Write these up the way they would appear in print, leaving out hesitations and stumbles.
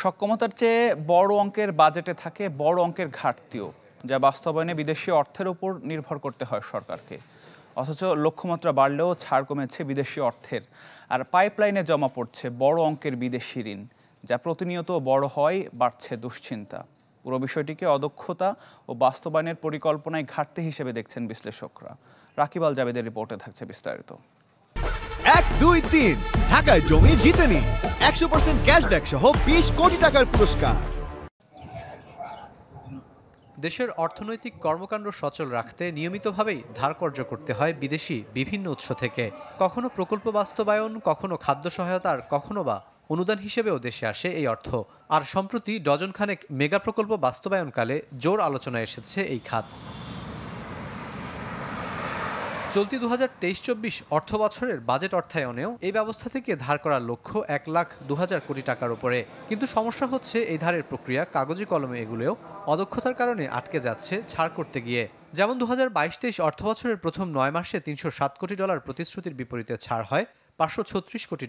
সক্ষমতার চেয়ে বড় অঙ্কের বাজেটে থাকে বড় অঙ্কের ঘাটতিও, যা বাস্তবায়নে বিদেশি অর্থের উপর নির্ভর করতে হয় সরকারকে। অথচ লক্ষ্যমাত্রা বাড়লেও ছাড় কমেছে বিদেশি অর্থের, আর পাইপলাইনে জমা পড়ছে বড় অঙ্কের বিদেশি ঋণ, যা প্রতিনিয়ত বড় হয়, বাড়ছে দুশ্চিন্তা। পুরো বিষয়টিকে অদক্ষতা ও বাস্তবায়নের পরিকল্পনায় ঘাটতি হিসেবে দেখছেন বিশ্লেষকরা। রাকিব আল জাবেদের রিপোর্টে থাকছে বিস্তারিত। 1, 2, 3 ঢাকায় জমি জিতে নিন 100% ক্যাশব্যাক সহ 20 কোটি টাকার পুরস্কার। দেশের অর্থনৈতিক কর্মকাণ্ড সচল রাখতে নিয়মিতভাবেই ধার কর্জ করতে হয় বিদেশি বিভিন্ন উৎস থেকে। কখনো প্রকল্প বাস্তবায়ন, কখনো খাদ্য সহায়তার, কখনো বা অনুদান হিসেবেও দেশে আসে এই অর্থ। আর সম্প্রতি ডজনখানেক মেগা প্রকল্প বাস্তবায়নকালে জোর আলোচনায় এসেছে এই খাত। চলতি 2023-24 অর্থ বছরের বাজেট অর্থায়নেও এই ব্যবস্থা থেকে ধার করার লক্ষ্য 1,02,000 কোটি টাকার উপরে। কিন্তু সমস্যা হচ্ছে এই ধারের প্রক্রিয়া কাগজে কলমে এগুলেও অদক্ষতার কারণে আটকে যাচ্ছে ছাড় করতে গিয়ে। যেমন 2022-23 অর্থ বছরের প্রথম 9 মাসে $307 কোটি প্রতিশ্রুতির বিপরীতে ছাড় হয় $536 কোটি।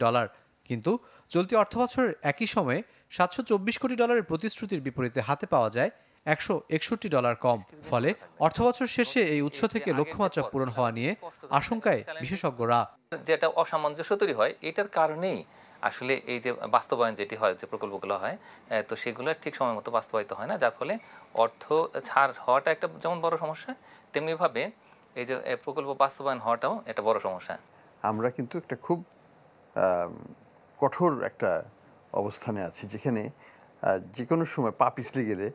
কিন্তু চলতি অর্থ বছরের একই সময়ে $724 কোটি প্রতিশ্রুতির বিপরীতে হাতে পাওয়া যায় $161 কম। ফলে অর্থবছর শেষে এই উৎস থেকে লক্ষ্যমাত্রা পূরণ হওয়া নিয়ে আশঙ্কায় বিশেষজ্ঞরা। যেটা অসামঞ্জস্য তৈরি হয়, এটার কারণেই আসলে এই যে বাস্তবায়ন যেটি হয়, যে প্রকল্পগুলো হয়, তো সেগুলো ঠিক সময় মতো বাস্তবায়িত হয় না, যার ফলে অর্থ ছাড় হওয়াটা একটা যেমন বড় সমস্যা, তেমনিভাবে এই যে প্রকল্প বাস্তবায়ন হওয়াটাও একটা বড় সমস্যা। আমরা কিন্তু একটা খুব কঠোর একটা অবস্থানে আছি, যেখানে যে কোনো সময় পা পিছলে গেলে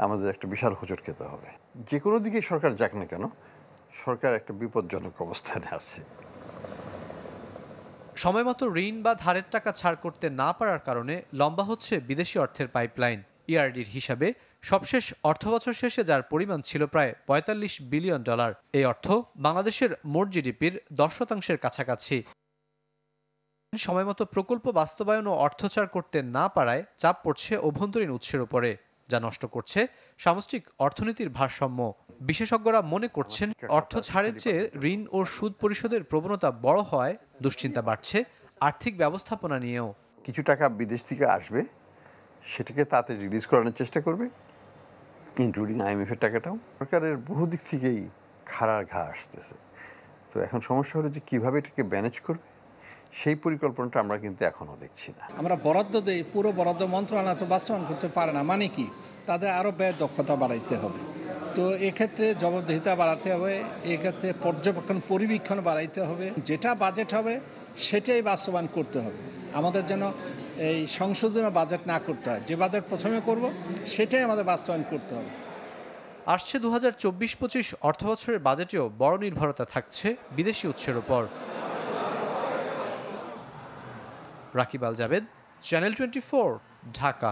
আমাদের একটা বিশাল হোঁচট খেতে হবে। যে কোনো দিকে সরকার যাক না কেন, সরকার একটা বিপজ্জনক অবস্থানে আছে। সময়মতো ঋণ বা ধারের টাকা ছাড় করতে না পারার কারণে লম্বা হচ্ছে বিদেশি অর্থের পাইপলাইন। ইআরডির হিসাবে সবশেষ অর্থবছর শেষে যার পরিমাণ ছিল প্রায় $45 বিলিয়ন। এই অর্থ বাংলাদেশের মোট জিডিপির 10% কাছাকাছি। সময়মতো প্রকল্প বাস্তবায়ন ও অর্থ ছাড় করতে না পারায় চাপ পড়ছে অভ্যন্তরীণ উৎসের উপরে, যা নষ্ট করছে সামষ্টিক অর্থনীতির ভারসাম্য। বিশেষজ্ঞরা মনে করছেন, অর্থ ছাড়ের চেয়ে ঋণ ও সুদ পরিশোধের প্রবণতা বড় হওয়ায় দুশ্চিন্তা বাড়ছে আর্থিক ব্যবস্থাপনা নিয়েও। কিছু টাকা বিদেশ থেকে আসবে, সেটাকে তাতে রিলিজ করানোর চেষ্টা করবে, ইনক্লুডিং আইএমএফের টাকাটাও। সরকারের বহু দিক থেকেই খাড়ার ঘা আসতেছে। তো এখন সমস্যা হলো যে কীভাবে এটাকে ম্যানেজ করবে, সেই পরিকল্পনাটা আমরা কিন্তু এখনও দেখছি না। আমরা বরাদ্দ দেই, পুরো বরাদ্দ মন্ত্রণালয় তো বাস্তবায়ন করতে পারে না, মানে কি তাদের আরও ব্যয় দক্ষতা বাড়াইতে হবে। তো এক্ষেত্রে জবাবদিহিতা বাড়াতে হবে, এক্ষেত্রে পর্যবেক্ষণ পরিবীক্ষণ বাড়াইতে হবে। যেটা বাজেট হবে সেটাই বাস্তবায়ন করতে হবে। আমাদের যেন এই সংশোধনীয় বাজেট না করতে হয়, যে বাজেট প্রথমে করব সেটাই আমাদের বাস্তবায়ন করতে হবে। আসছে 2024-25 অর্থবছরের বাজেটেও বড় নির্ভরতা থাকছে বিদেশি উৎসের উপর। রাকিব আল জাবেদ, চ্যানেল 24, ঢাকা।